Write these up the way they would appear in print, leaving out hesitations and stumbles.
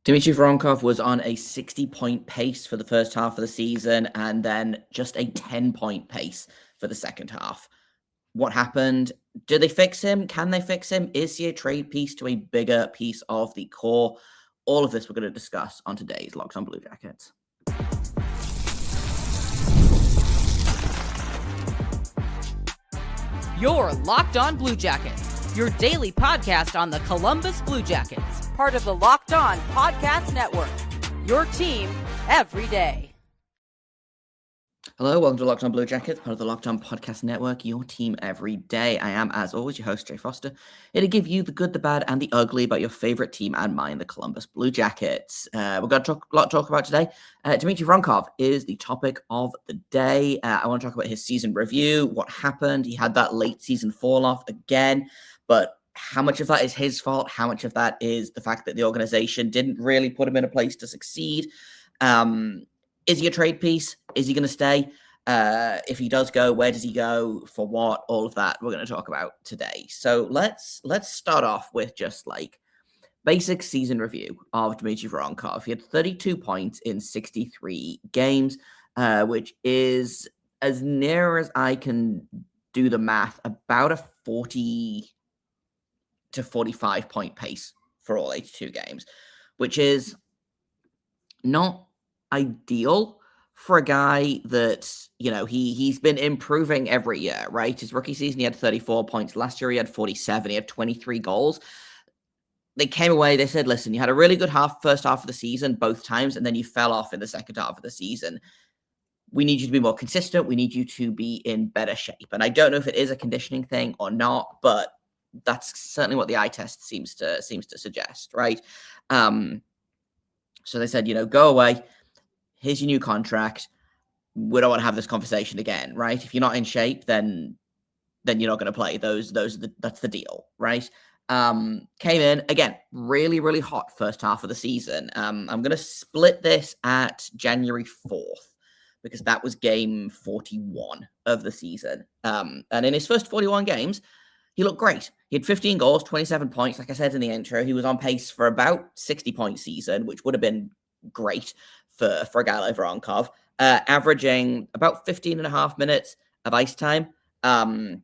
Dmitri Voronkov was on a 60-point pace for the first half of the season and then just a 10-point pace for the second half. What happened? Did they fix him? Can they fix him? Is he a trade piece to a bigger piece of the core? All of this we're going to discuss on today's Locked On Blue Jackets. You're Locked On Blue Jackets, your daily podcast on the Columbus Blue Jackets, part of the Locked On Podcast Network, your team every day. Hello, welcome to Locked On Blue Jackets, part of the Locked On Podcast Network, your team every day. I am, as always, your host, Jay Foster, here to give you the good, the bad, and the ugly about your favorite team and mine, the Columbus Blue Jackets. We've got a lot to talk about today. Dmitri Voronkov is the topic of the day. I want to talk about his season review, what happened. He had that late season fall-off again, but how much of that is his fault? How much of that is the fact that the organization didn't really put him in a place to succeed? Is he a trade piece? Is he going to stay? If he does go, where does he go? For what? All of that we're going to talk about today. So let's start off with just like basic season review of Dmitri Voronkov. He had 32 points in 63 games, which is as near as I can do the math, about a 40 to 45 point pace for all 82 games, which is not ideal for a guy that, you know, he's been improving every year, right? His rookie season, he had 34 points. Last year, he had 47. He had 23 goals. They came away, they said, listen, you had a really good first half of the season both times, and then you fell off in the second half of the season. We need you to be more consistent. We need you to be in better shape. And I don't know if it is a conditioning thing or not, but that's certainly what the eye test seems to suggest, right? So they said, you know, go away. Here's your new contract. We don't want to have this conversation again, right? If you're not in shape, then you're not going to play. That's the deal, right? Came in again, really, really hot first half of the season. I'm going to split this at January 4th because that was game 41 of the season. And in his first 41 games, he looked great. He had 15 goals, 27 points. Like I said in the intro, he was on pace for about 60-point season, which would have been great for a guy like Voronkov, averaging about 15 and a half minutes of ice time. And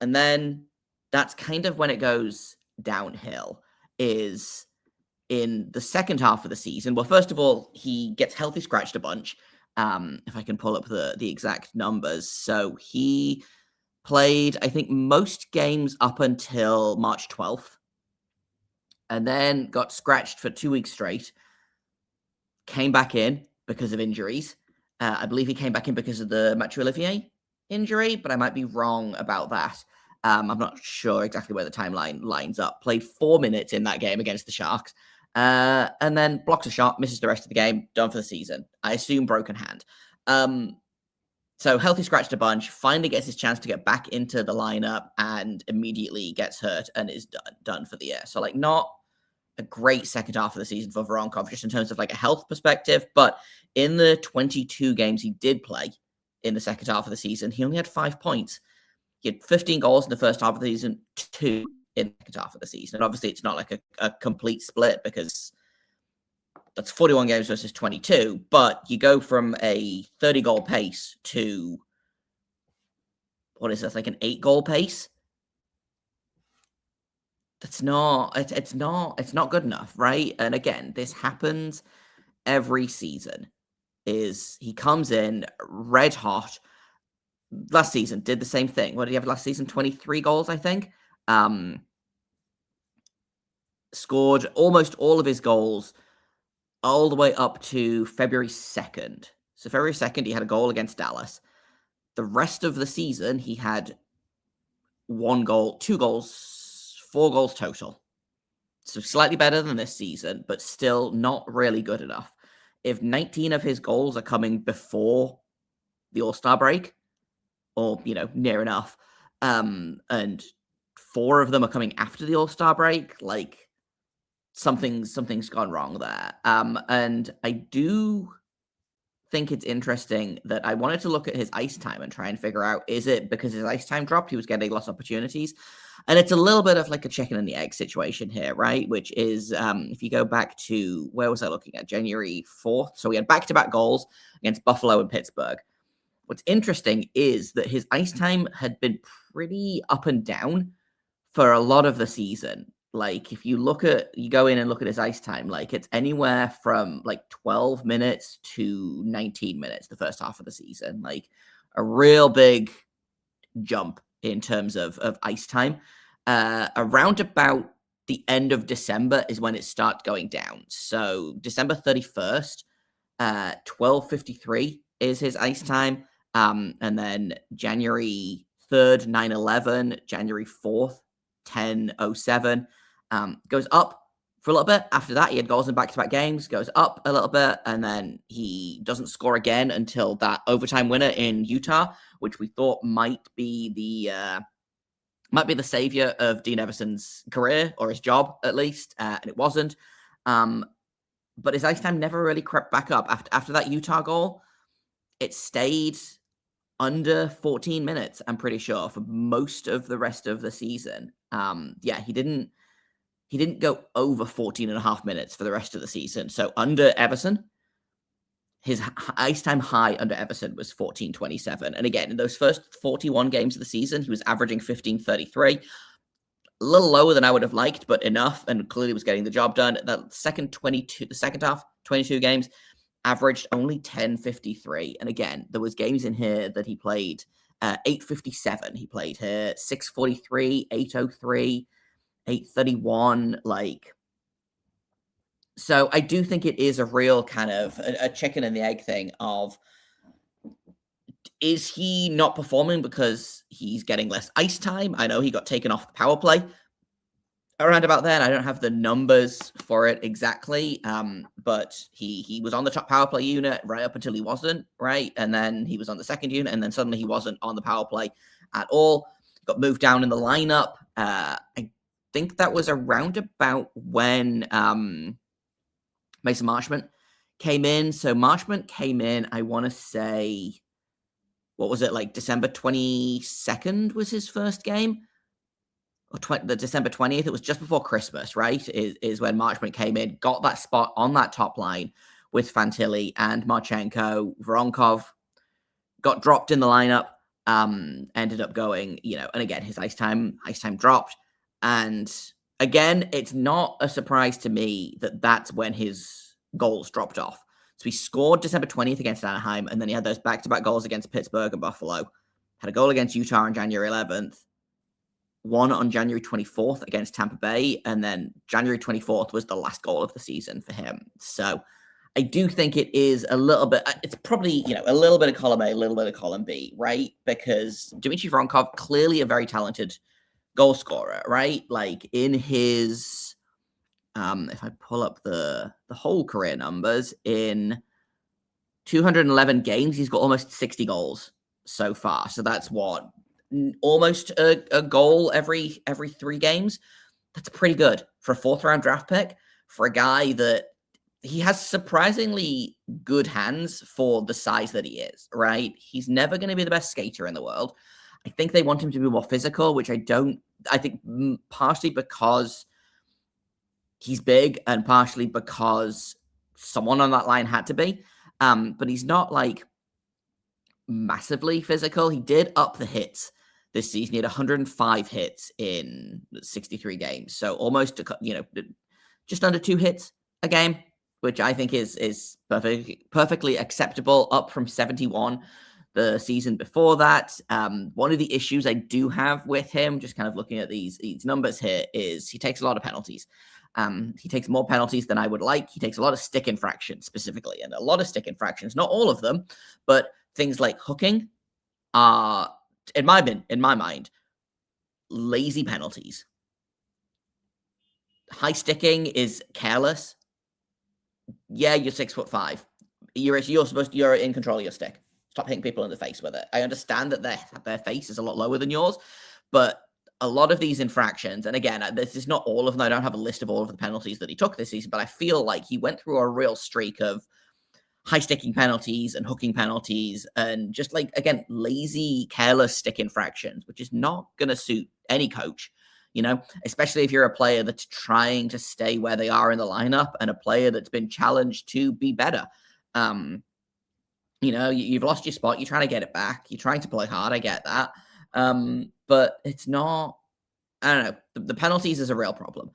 then that's kind of when it goes downhill, is in the second half of the season. Well, first of all, he gets healthy scratched a bunch. If I can pull up the exact numbers. So he played, I think, most games up until March 12th, and then got scratched for 2 weeks straight. Came back in because of injuries. I believe he came back in because of the Mathieu Olivier injury, but I might be wrong about that. I'm not sure exactly where the timeline lines up. Played 4 minutes in that game against the Sharks, and then blocks a shot, misses the rest of the game, done for the season. I assume broken hand. So healthy scratched a bunch, finally gets his chance to get back into the lineup and immediately gets hurt and is done for the year. So like not a great second half of the season for Voronkov, just in terms of like a health perspective. But in the 22 games he did play in the second half of the season, he only had 5 points. He had 15 goals in the first half of the season, 2 in the second half of the season. And obviously it's not like a complete split because that's 41 games versus 22. But you go from a 30-goal pace to, what is this, like an 8-goal pace? It's not good enough, right? And again, this happens every season. Is he comes in red hot. Last season did the same thing. What did he have last season? 23 goals, I think. Scored almost all of his goals all the way up to February 2nd. So February 2nd, he had a goal against Dallas. The rest of the season, he had 1 goal, 2 goals, 4 goals total. So slightly better than this season, but still not really good enough. If 19 of his goals are coming before the All-Star break, or, you know, near enough, and 4 of them are coming after the All-Star break, like something's gone wrong there. And I do think it's interesting that I wanted to look at his ice time and try and figure out, is it because his ice time dropped, he was getting less opportunities? And it's a little bit of like a chicken and the egg situation here, right? Which is, if you go back to, where was I looking at? January 4th. So we had back-to-back goals against Buffalo and Pittsburgh. What's interesting is that his ice time had been pretty up and down for a lot of the season. Like, if you go in and look at his ice time, like, it's anywhere from like 12 minutes to 19 minutes the first half of the season. Like, a real big jump in terms of ice time. Around about the end of December is when it starts going down. So December 31st, 12:53 is his ice time. And then January 3rd, 9:11, January 4th, 10:07, goes up for a little bit. After that, he had goals in back-to-back games, goes up a little bit, and then he doesn't score again until that overtime winner in Utah, which we thought might be the savior of Dean Everson's career, or his job at least, and it wasn't. But his ice time never really crept back up. After that Utah goal, it stayed under 14 minutes, I'm pretty sure, for most of the rest of the season. He didn't go over 14 and a half minutes for the rest of the season. So under Everson, his ice time high under Everson was 14:27. And again, in those first 41 games of the season, he was averaging 15:33. A little lower than I would have liked, but enough, and clearly was getting the job done. The second half, 22 games, averaged only 10:53. And again, there was games in here that he played 8:57. He played here 6:43, 8:03, 8:31. So I do think it is a real kind of a chicken and the egg thing of, is he not performing because he's getting less ice time? I know he got taken off the power play around about then. I don't have the numbers for it exactly, but he was on the top power play unit right up until he wasn't, right? And then he was on the second unit, and then suddenly he wasn't on the power play at all. Got moved down in the lineup. I think that was around about when Mason Marchment came in. So Marchment came in, I want to say, what was it, like December 22nd was his first game? Or the December 20th, it was just before Christmas, right? Is when Marchment came in, got that spot on that top line with Fantilli and Marchenko. Voronkov got dropped in the lineup, ended up going, and again, his ice time dropped. And again, it's not a surprise to me that that's when his goals dropped off. So he scored December 20th against Anaheim, and then he had those back-to-back goals against Pittsburgh and Buffalo. Had a goal against Utah on January 11th, one on January 24th against Tampa Bay, and then January 24th was the last goal of the season for him. So I do think it is a little bit, it's probably, a little bit of column A, a little bit of column B, right? Because Dmitri Voronkov, clearly a very talented goal scorer, right? Like in his, if I pull up the whole career numbers, in 211 games, he's got almost 60 goals so far. So that's what, almost a goal every 3 games. That's pretty good for a 4th round draft pick, for a guy that he has think good hands for the size that he is, right? He's never going to be the best skater in the world. I think they want him to be more physical, which I think partially because he's big and partially because someone on that line had to be. But he's not like massively physical. He did up the hits this season. He had 105 hits in 63 games. So almost, just under 2 hits a game, which I think is perfectly acceptable, up from 71 the season before that. One of the issues I do have with him, just kind of looking at these numbers here, is he takes a lot of penalties. He takes more penalties than I would like. He takes a lot of stick infractions specifically, and a lot of stick infractions, not all of them, but things like hooking are, in my mind, lazy penalties. High sticking is careless. Yeah, you're 6'5". You're in control of your stick. Stop hitting people in the face with it. I understand that their face is a lot lower than yours, but a lot of these infractions, and again, this is not all of them. I don't have a list of all of the penalties that he took this season, but I feel like he went through a real streak of high-sticking penalties and hooking penalties and just, like, again, lazy, careless stick infractions, which is not going to suit any coach, especially if you're a player that's trying to stay where they are in the lineup and a player that's been challenged to be better. You've lost your spot. You're trying to get it back. You're trying to play hard. I get that. But it's not, I don't know. The penalties is a real problem,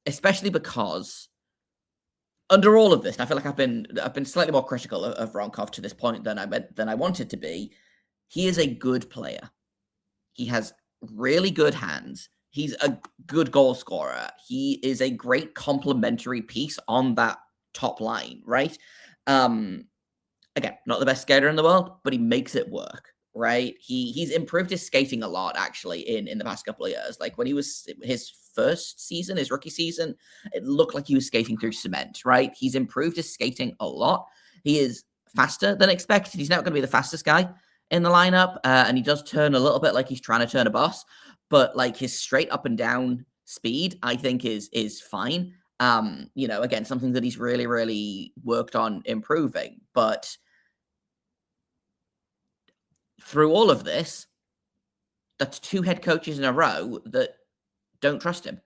especially because under all of this, and I feel like I've been slightly more critical of Voronkov to this point than I wanted to be. He is a good player. He has really good hands. He's a good goal scorer. He is a great complementary piece on that top line, right? Again, not the best skater in the world, but he makes it work, right? He's improved his skating a lot, actually, in the past couple of years. Like when he was his first season, his rookie season, it looked like he was skating through cement, right? He's improved his skating a lot. He is faster than expected. He's not going to be the fastest guy in the lineup, and he does turn a little bit like he's trying to turn a bus, but like his straight up and down speed, I think is fine. Again, something that he's really, really worked on improving, but through all of this, that's 2 head coaches in a row that don't trust him,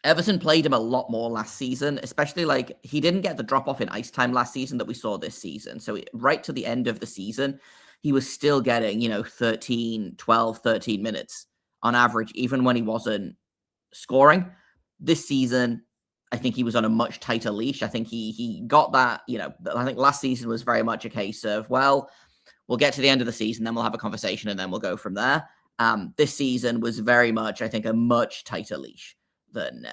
Everton played him a lot more last season, especially like he didn't get the drop off in ice time last season that we saw this season. So right to the end of the season, he was still getting, 12, 13 minutes on average, even when he wasn't scoring. This season, I think he was on a much tighter leash. I think he got that, I think last season was very much a case of, well, we'll get to the end of the season, then we'll have a conversation and then we'll go from there. This season was very much, I think, a much tighter leash than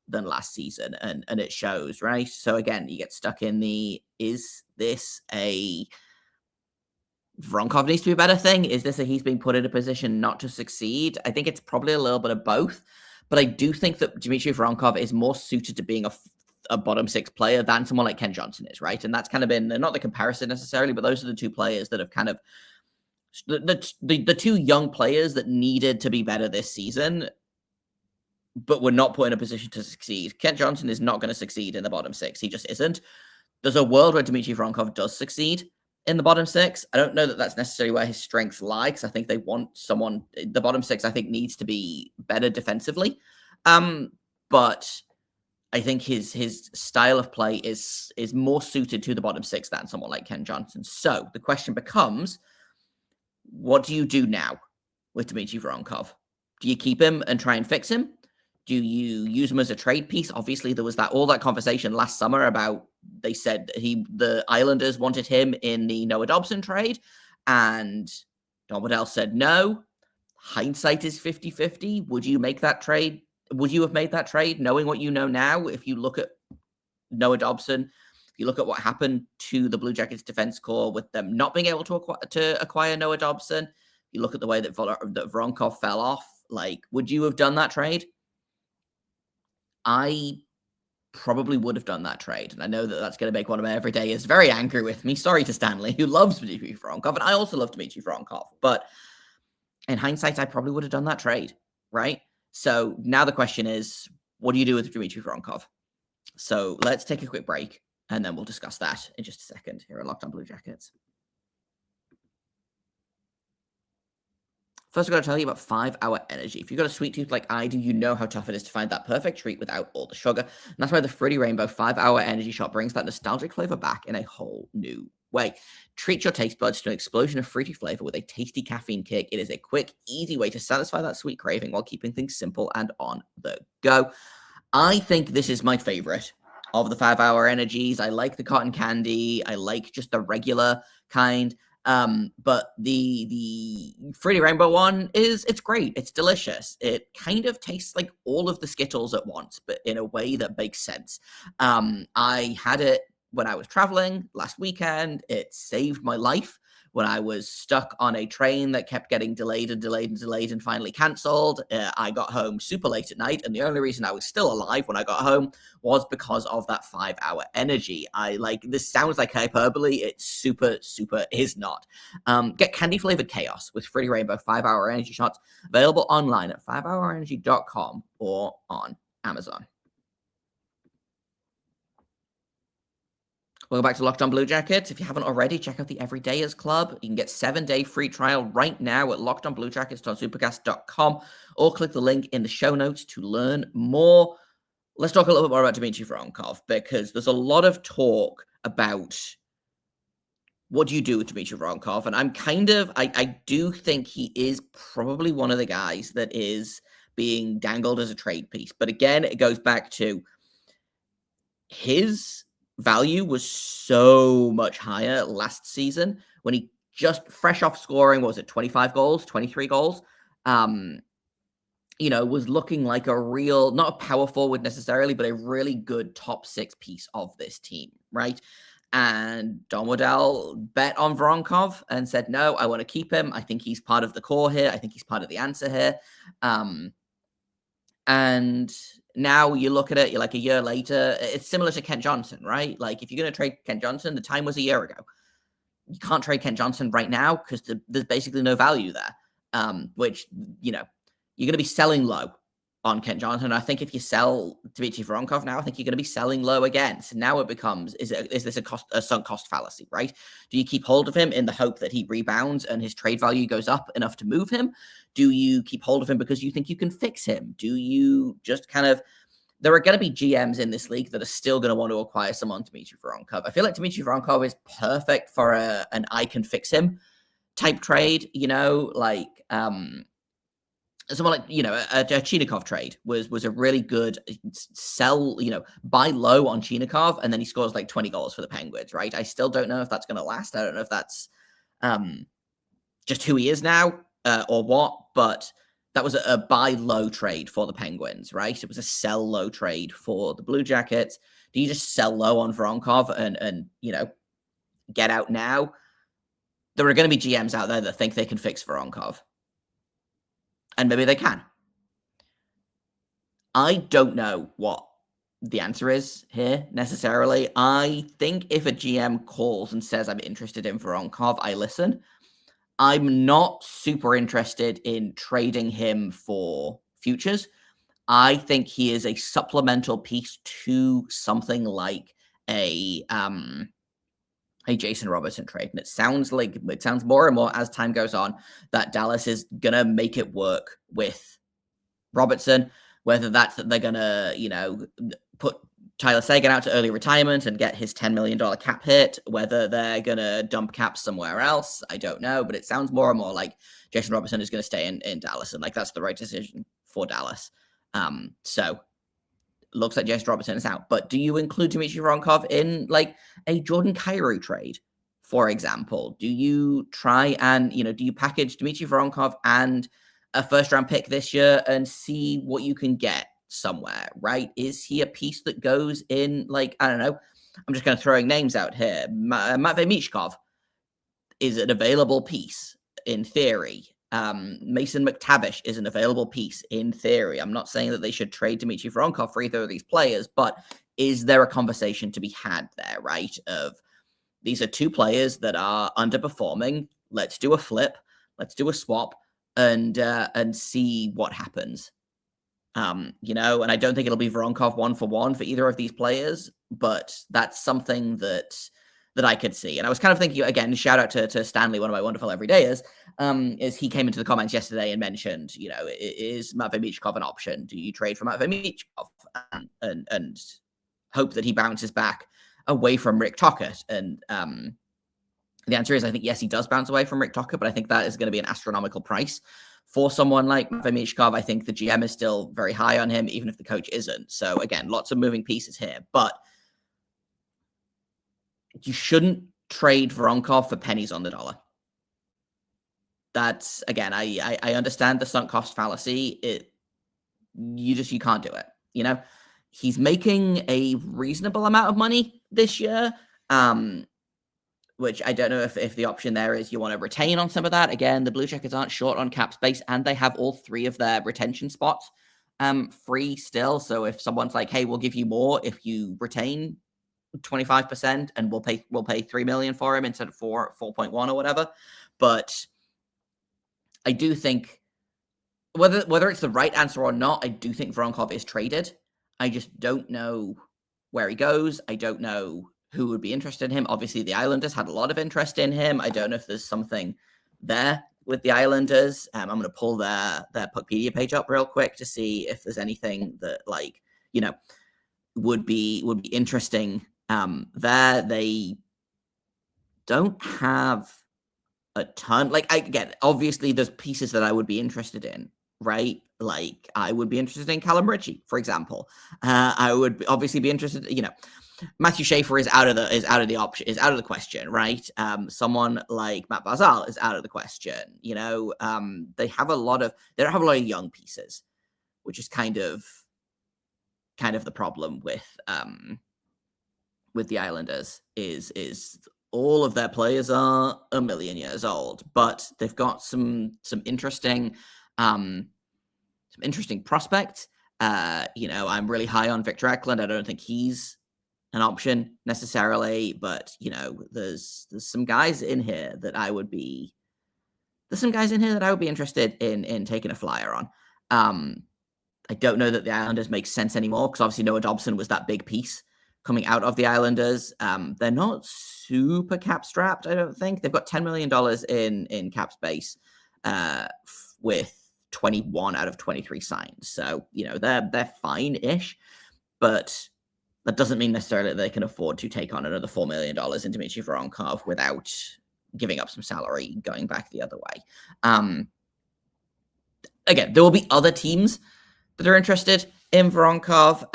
last season, and it shows, right? So again, you get stuck in is this a Voronkov needs to be a better thing? Is this a he's being put in a position not to succeed? I think it's probably a little bit of both, but I do think that Dmitri Voronkov is more suited to being a bottom 6 player than someone like Ken Johnson is, right? And that's kind of been not the comparison necessarily, but those are the 2 players that have kind of the 2 young players that needed to be better this season, but were not put in a position to succeed. Kent Johnson is not going to succeed in the bottom 6. He just isn't. There's a world where Dmitri Voronkov does succeed in the bottom 6. I don't know that that's necessarily where his strengths lie, because I think they want someone, the bottom 6, I think, needs to be better defensively. But I think his style of play is more suited to the bottom 6 than someone like Ken Johnson. So the question becomes, what do you do now with Dmitri Voronkov? Do you keep him and try and fix him? Do you use him as a trade piece? Obviously, there was all that conversation last summer about, they said the Islanders wanted him in the Noah Dobson trade, and Don Waddell said no. Hindsight is 50-50. Would you make that trade? Would you have made that trade knowing what you know now? If you look at Noah Dobson, if you look at what happened to the Blue Jackets defense core with them not being able to acquire Noah Dobson, you look at the way that Voronkov fell off, like, would you have done that trade? I probably would have done that trade. And I know that that's going to make one of my everydayers very angry with me. Sorry to Stanley, who loves Dmitri Voronkov. And I also love Dmitri Voronkov. But in hindsight, I probably would have done that trade, right? So now the question is, what do you do with Dmitri Voronkov? So let's take a quick break, and then we'll discuss that in just a second here at Locked On Blue Jackets. First, I've got to tell you about 5 Hour Energy. If you've got a sweet tooth like I do, you know how tough it is to find that perfect treat without all the sugar. And that's why the Fruity Rainbow 5 Hour Energy Shot brings that nostalgic flavor back in a whole new way. Treat your taste buds to an explosion of fruity flavor with a tasty caffeine kick. It is a quick, easy way to satisfy that sweet craving while keeping things simple and on the go. I think this is my favorite of the 5 Hour Energies. I like the cotton candy. I like just the regular kind. But the Fruity Rainbow one it's great. It's delicious. It kind of tastes like all of the Skittles at once, but in a way that makes sense. I had it when I was traveling last weekend. It saved my life when I was stuck on a train that kept getting delayed and finally cancelled. I got home super late at night, and the only reason I was still alive when I got home was because of that 5 Hour Energy. This sounds like hyperbole. It's super is not. Get candy flavored chaos with Fruity Rainbow 5 Hour Energy Shots, available online at 5hourenergy.com or on Amazon. Welcome back to Locked On Blue Jackets. If you haven't already, check out the Everydayers Club. You can get 7-day free trial right now at lockedonbluejackets.supercast.com or click the link in the show notes to learn more. Let's talk a little bit more about Dmitri Voronkov, because there's a lot of talk about what do you do with Dmitri Voronkov, and I do think he is probably one of the guys that is being dangled as a trade piece. But again, it goes back to his value was so much higher last season when he just fresh off scoring, what was it, 25 goals, 23 goals, was looking like a real, not a power forward necessarily, but a really good top six piece of this team, right? And Don Waddell bet on Voronkov and said, no, I want to keep him. I think he's part of the core here. I think he's part of the answer here. And now you look at it, you're like a year later, it's similar to Kent Johnson, right? Like if you're going to trade Kent Johnson, the time was a year ago. You can't trade Kent Johnson right now because there's basically no value there, which, you're going to be selling low on Kent Johnson. I think if you sell Dmitri Voronkov now, I think you're going to be selling low again. So now it becomes, is this a sunk cost fallacy, right? Do you keep hold of him in the hope that he rebounds and his trade value goes up enough to move him? Do you keep hold of him because you think you can fix him? Do you just there are going to be GMs in this league that are still going to want to acquire someone Dmitri Voronkov. I feel like Dmitri Voronkov is perfect for an I can fix him type trade, someone like, a Chinikov trade was a really good sell, buy low on Chinikov, and then he scores like 20 goals for the Penguins, right? I still don't know if that's going to last. I don't know if that's just who he is now or what, but that was a buy low trade for the Penguins, right? It was a sell low trade for the Blue Jackets. Do you just sell low on Voronkov and get out now? There are going to be GMs out there that think they can fix Voronkov. And maybe they can. I don't know what the answer is here necessarily. I think if a GM calls and says, I'm interested in Voronkov, I listen. I'm not super interested in trading him for futures. I think he is a supplemental piece to something like a Jason Robertson trade. And it sounds more and more as time goes on that Dallas is going to make it work with Robertson, whether that's that they're going to, put Tyler Seguin out to early retirement and get his $10 million cap hit, whether they're going to dump cap somewhere else. I don't know, but it sounds more and more like Jason Robertson is going to stay in Dallas. And that's the right decision for Dallas. So looks like Jason Robertson is out. But do you include Dmitri Voronkov in a Jordan Kyrou trade, for example? Do you try and, do you package Dmitri Voronkov and a first round pick this year and see what you can get somewhere, right? Is he a piece that goes in I don't know, I'm just kind of throwing names out here. Matvei Michkov is an available piece in theory. Mason McTavish is an available piece in theory. I'm not saying that they should trade Dmitri Voronkov for either of these players, but is there a conversation to be had there, right? Of these are two players that are underperforming. Let's do a flip. Let's do a swap and see what happens. And I don't think it'll be Voronkov 1-for-1 for either of these players, but that's something that I could see. And I was kind of thinking, again, shout out to Stanley, one of my wonderful everydayers, is he came into the comments yesterday and mentioned, is Matvei Michkov an option? Do you trade for Matvei Michkov and hope that he bounces back away from Rick Tocchet? And the answer is, I think, yes, he does bounce away from Rick Tocchet, but I think that is going to be an astronomical price for someone like Matvei Michkov. I think the GM is still very high on him, even if the coach isn't. So again, lots of moving pieces here, but you shouldn't trade Voronkov for pennies on the dollar. That's, again, I understand the sunk cost fallacy. You can't do it. He's making a reasonable amount of money this year, which I don't know if the option there is you want to retain on some of that. Again, the Blue Jackets aren't short on cap space, and they have all three of their retention spots free still. So if someone's like, hey, we'll give you more if you retain 25%, and we'll pay $3 million for him instead of 4.1 or whatever. But I do think whether it's the right answer or not, I do think Voronkov is traded. I just don't know where he goes. I don't know who would be interested in him. Obviously, the Islanders had a lot of interest in him. I don't know if there's something there with the Islanders. I'm going to pull their Puckpedia page up real quick to see if there's anything that, like, you know, would be interesting there. They don't have a ton. Like, again, obviously there's pieces that I would be interested in, right? Like, I would be interested in Callum Ritchie, for example. I would obviously be interested, you know, Matthew Schaefer is out of the question, right? Someone like Matt Barzal is out of the question. You know, they don't have a lot of young pieces, which is kind of the problem with the Islanders is all of their players are a million years old, but they've got some interesting prospects. You know, I'm really high on Victor Eklund. I don't think he's an option necessarily, but you know, there's some guys in here that I would be interested in taking a flyer on. I don't know that the Islanders make sense anymore because obviously Noah Dobson was that big piece coming out of the Islanders. They're not super cap strapped, I don't think. They've got $10 million in cap space with 21 out of 23 signed. So, you know, they're fine-ish, but that doesn't mean necessarily that they can afford to take on another $4 million in Dmitri Voronkov without giving up some salary going back the other way. Again, there will be other teams that are interested in Voronkov.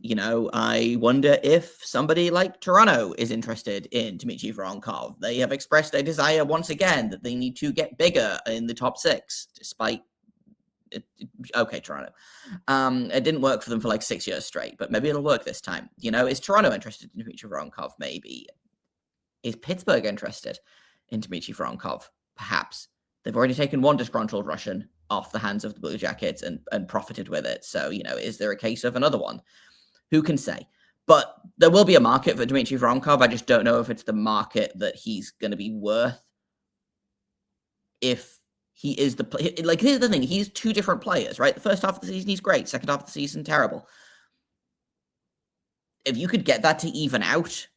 You know, I wonder if somebody like Toronto is interested in Dmitri Voronkov. They have expressed a desire once again that they need to get bigger in the top six, despite okay, Toronto. It didn't work for them for like 6 years straight, but maybe it'll work this time. You know, is Toronto interested in Dmitri Voronkov? Maybe. Is Pittsburgh interested in Dmitri Voronkov? Perhaps. They've already taken one disgruntled Russian off the hands of the Blue Jackets and profited with it. So, you know, is there a case of another one? Who can say? But there will be a market for Dmitri Voronkov. I just don't know if it's the market that he's going to be worth if he is like, here's the thing. He's two different players, right? The first half of the season, he's great. Second half of the season, terrible. If you could get that to even out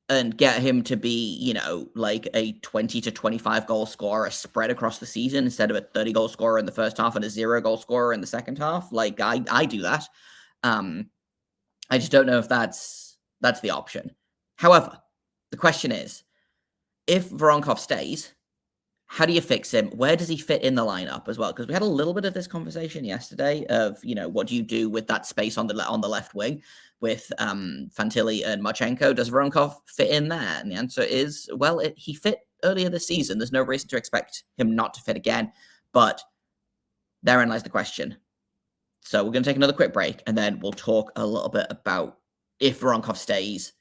and get him to be, you know, like a 20 to 25 goal scorer spread across the season instead of a 30 goal scorer in the first half and a 0 goal scorer in the second half, like I do that. I just don't know if that's the option. However, the question is, if Voronkov stays, how do you fix him? Where does he fit in the lineup as well? Because we had a little bit of this conversation yesterday of, you know, what do you do with that space on the left wing with Fantilli and Marchenko? Does Voronkov fit in there? And the answer is, well, he fit earlier this season. There's no reason to expect him not to fit again. But therein lies the question. So we're going to take another quick break, and then we'll talk a little bit about if Voronkov stays,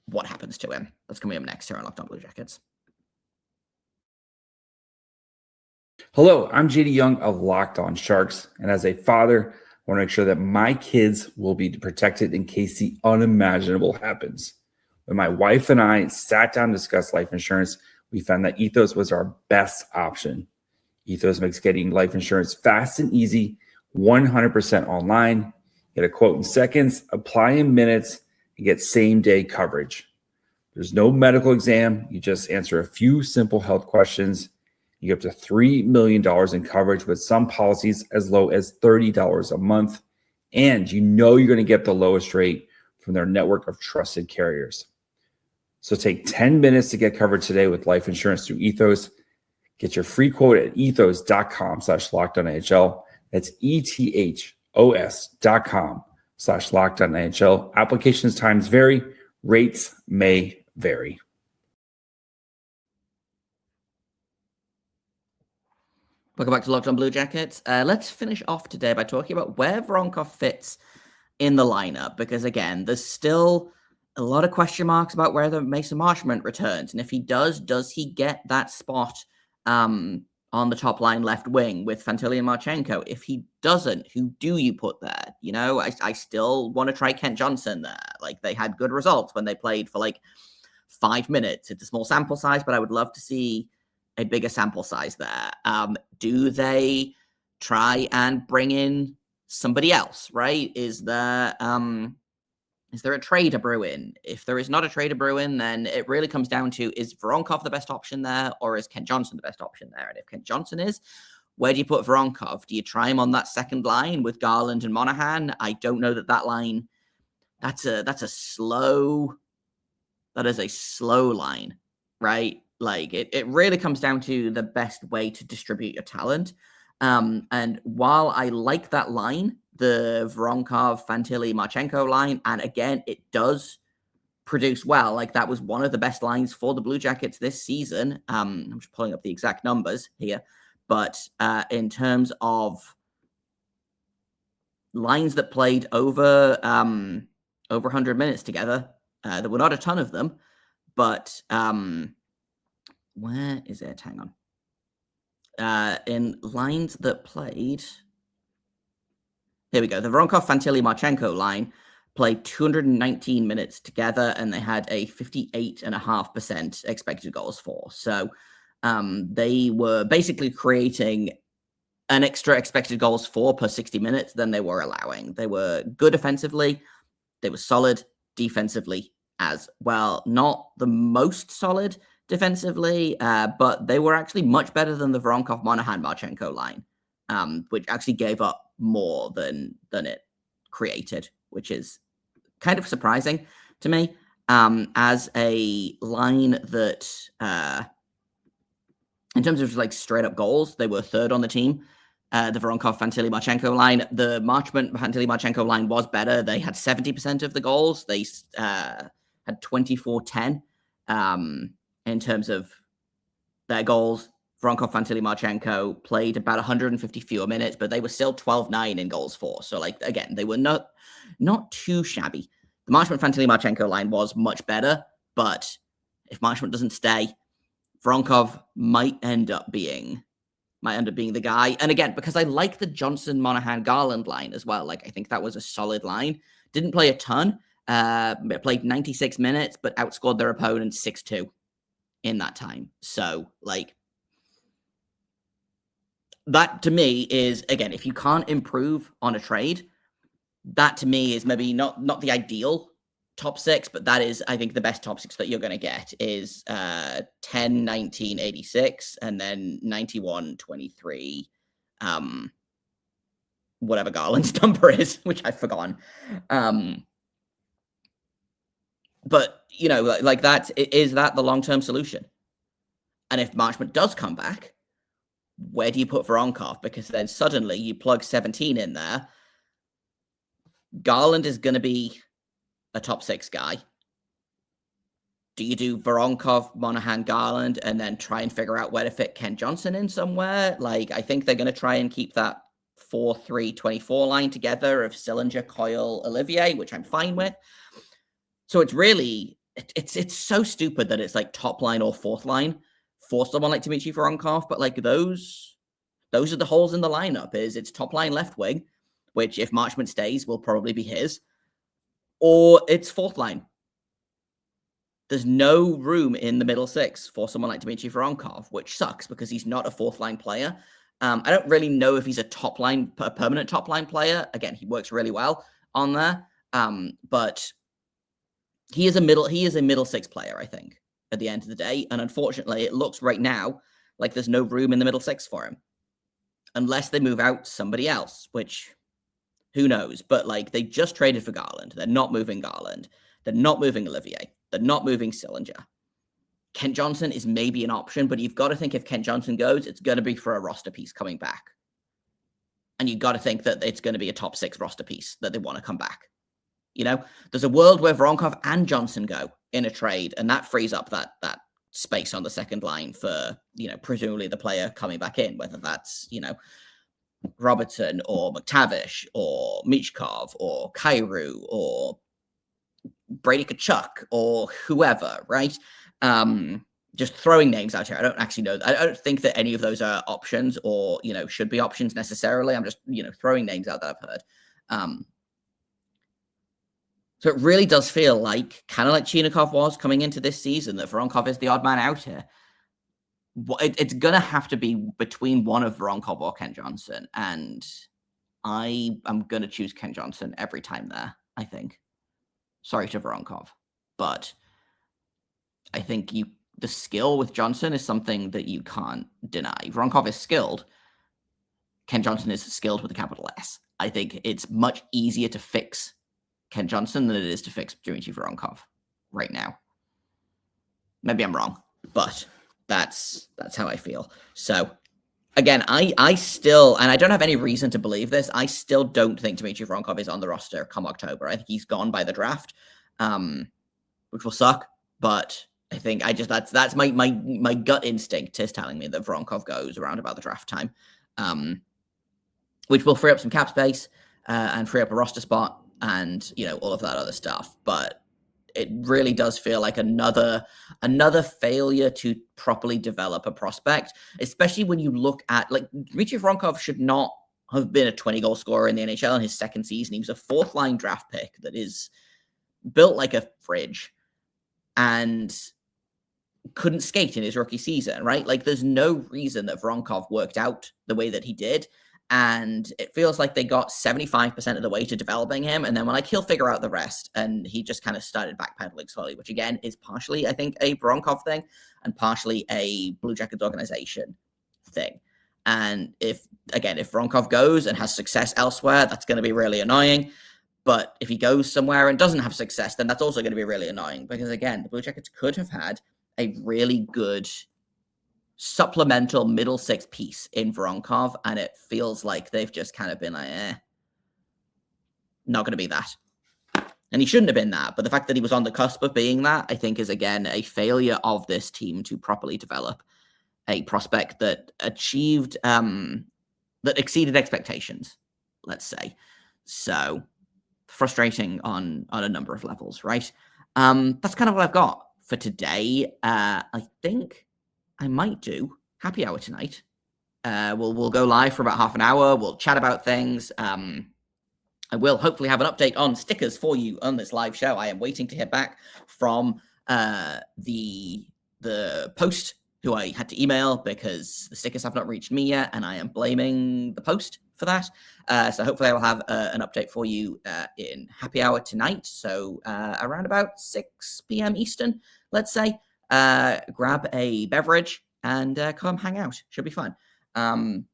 what happens to him. That's coming up next here on Locked On Blue Jackets. Hello, I'm JD Young of Locked On Sharks, and as a father, I want to make sure that my kids will be protected in case the unimaginable happens. When my wife and I sat down to discuss life insurance, we found that Ethos was our best option. Ethos makes getting life insurance fast and easy, 100% online. Get a quote in seconds, apply in minutes, and get same-day coverage. There's no medical exam. You just answer a few simple health questions. You get up to $3 million in coverage with some policies as low as $30 a month. And you know you're going to get the lowest rate from their network of trusted carriers. So take 10 minutes to get covered today with life insurance through Ethos. Get your free quote at ethos.com/lockedonNHL. That's ethos.com/lockedonNHL. Applications times vary. Rates may vary. Welcome back to Locked On Blue Jackets. Let's finish off today by talking about where Voronkov fits in the lineup, because again, there's still a lot of question marks about whether Mason Marchment returns, and if he does he get that spot on the top line left wing with Fantilli and Marchenko? If he doesn't, who do you put there? You know, I still want to try Kent Johnson there. Like, they had good results when they played for like 5 minutes. It's a small sample size, but I would love to see a bigger sample size there. Do they try and bring in somebody else, right? Is there Is there a trade a brewing? If there is not a trade a brewing, then it really comes down to, is Voronkov the best option there, or is Kent Johnson the best option there? And if Kent Johnson is, where do you put Voronkov? Do you try him on that second line with Garland and Monahan? I don't know that line, that is a slow line, right? Like it really comes down to the best way to distribute your talent. And while I like that line, the Voronkov, Fantilli, Marchenko line, and again, it does produce well. Like that was one of the best lines for the Blue Jackets this season. I'm just pulling up the exact numbers here, but in terms of lines that played over 100 minutes together, there were not a ton of them, but where is it? Hang on. In lines that played, here we go. The Voronkov, Fantilli, Marchenko line played 219 minutes together, and they had a 58.5% expected goals for. So they were basically creating an extra expected goals for per 60 minutes than they were allowing. They were good offensively. They were solid defensively as well. Not the most solid defensively, but they were actually much better than the Voronkov, Monahan, Marchenko line, which actually gave up more than it created, which is kind of surprising to me. As a line that, in terms of like straight up goals, they were third on the team. The Voronkov, Fantilli, Marchenko line. The Marchment, Fantilli, Marchenko line was better. They had 70% of the goals. They had 24-10 in terms of their goals. Voronkov, Fantilli, Marchenko played about 150 fewer minutes, but they were still 12-9 in goals for. So, like, again, they were not too shabby. The Marchment, Fantilli, Marchenko line was much better, but if Marchment doesn't stay, Voronkov might end up being the guy. And again, because I like the Johnson, Monahan, Garland line as well. Like, I think that was a solid line. Didn't play a ton. Played 96 minutes, but outscored their opponent 6-2 in that time. So, like, that to me is, again, if you can't improve on a trade, that to me is maybe not the ideal top six, but that is, I think, the best top six that you're going to get is 10, 19, 86, and then 91, 23, whatever Garland's number is, which I've forgotten. But, you know, like that, is that the long-term solution? And if Marchment does come back, where do you put Voronkov? Because then suddenly you plug 17 in there. Garland is going to be a top six guy. Do you do Voronkov, Monahan, Garland, and then try and figure out where to fit Kent Johnson in somewhere? Like, I think they're going to try and keep that 4-3-24 line together of Sillinger, Coyle, Olivier, which I'm fine with. So it's really, it's so stupid that it's like top line or fourth line for someone like Dmitri Voronkov, but like those are the holes in the lineup. It's top line left wing, which if Marchment stays will probably be his, or it's fourth line. There's no room in the middle six for someone like Dmitri Voronkov, which sucks because he's not a fourth line player. I don't really know if he's a permanent top line player. Again, he works really well on there, but he is a middle six player, I think, at the end of the day. And unfortunately, it looks right now like there's no room in the middle six for him, unless they move out somebody else, which who knows? But like they just traded for Garland. They're not moving Garland. They're not moving Olivier. They're not moving Sillinger. Kent Johnson is maybe an option, but you've got to think if Kent Johnson goes, it's going to be for a roster piece coming back. And you've got to think that it's going to be a top six roster piece that they want to come back. You know, there's a world where Voronkov and Johnson go in a trade, and that frees up that space on the second line for, you know, presumably the player coming back in, whether that's, you know, Robertson or McTavish or Michkov or Kyrou or Brady Tkachuk or whoever, right? Just throwing names out here. I don't actually know. I don't think that any of those are options or, you know, should be options necessarily. I'm just, you know, throwing names out that I've heard. So it really does feel like, kind of like Chinakhov was coming into this season, that Voronkov is the odd man out here. It's going to have to be between one of Voronkov or Kent Johnson. And I am going to choose Kent Johnson every time there, I think. Sorry to Voronkov, but I think the skill with Johnson is something that you can't deny. Voronkov is skilled. Ken Johnson is skilled with a capital S. I think it's much easier to fix Ken Johnson than it is to fix Dmitri Voronkov right now. Maybe I'm wrong, but that's how I feel. So again, I still, and I don't have any reason to believe this, I still don't think Dmitri Voronkov is on the roster come October. I think he's gone by the draft, which will suck, but I think that's my gut instinct is telling me that Voronkov goes around about the draft time, which will free up some cap space and free up a roster spot and, all of that other stuff. But it really does feel like another failure to properly develop a prospect, especially when you look at, like, Dmitri Voronkov should not have been a 20-goal scorer in the NHL in his second season. He was a fourth-line draft pick that is built like a fridge and couldn't skate in his rookie season, right? Like, there's no reason that Voronkov worked out the way that he did. And it feels like they got 75% of the way to developing him. And then he'll figure out the rest. And he just kind of started backpedaling slowly, which again is partially, I think, a Voronkov thing and partially a Blue Jackets organization thing. And if Voronkov goes and has success elsewhere, that's going to be really annoying. But if he goes somewhere and doesn't have success, then that's also going to be really annoying because, again, the Blue Jackets could have had a really good supplemental middle six piece in Voronkov, and it feels like they've just kind of been like, not going to be that. And he shouldn't have been that, but the fact that he was on the cusp of being that, I think, is again a failure of this team to properly develop a prospect that achieved, that exceeded expectations, let's say. So frustrating on a number of levels, right? That's kind of what I've got for today. I think I might do happy hour tonight. We'll go live for about half an hour. We'll chat about things. I will hopefully have an update on stickers for you on this live show. I am waiting to hear back from the post who I had to email because the stickers have not reached me yet, and I am blaming the post for that. So hopefully I will have an update for you in happy hour tonight. So around about 6 p.m. Eastern, let's say. Grab a beverage and come hang out. Should be fun. Thank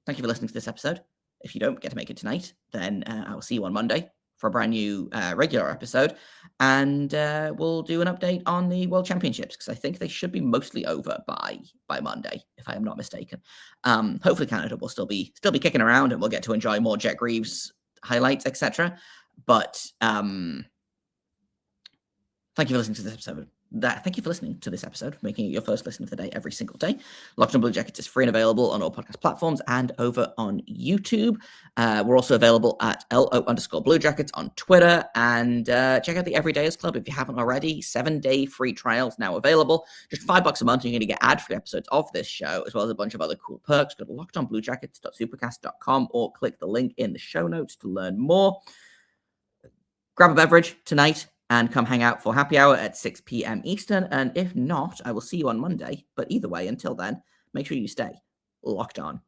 you for listening to this episode. If you don't get to make it tonight, then I will see you on Monday for a brand new regular episode. And we'll do an update on the World Championships because I think they should be mostly over by Monday, if I am not mistaken. Hopefully Canada will still be kicking around and we'll get to enjoy more Jet Greaves highlights, etc. But thank you for listening to this episode. Thank you for listening to this episode, making it your first listen of the day every single day. Locked on Blue Jackets is free and available on all podcast platforms and over on YouTube. We're also available at LO_Blue Jackets on Twitter. And check out the Everydayers Club if you haven't already. 7-day free trials now available. Just $5 a month, and you're going to get ad-free episodes of this show, as well as a bunch of other cool perks. Go to lockedonbluejackets.supercast.com or click the link in the show notes to learn more. Grab a beverage tonight and come hang out for happy hour at 6 p.m. Eastern. And if not, I will see you on Monday. But either way, until then, make sure you stay locked on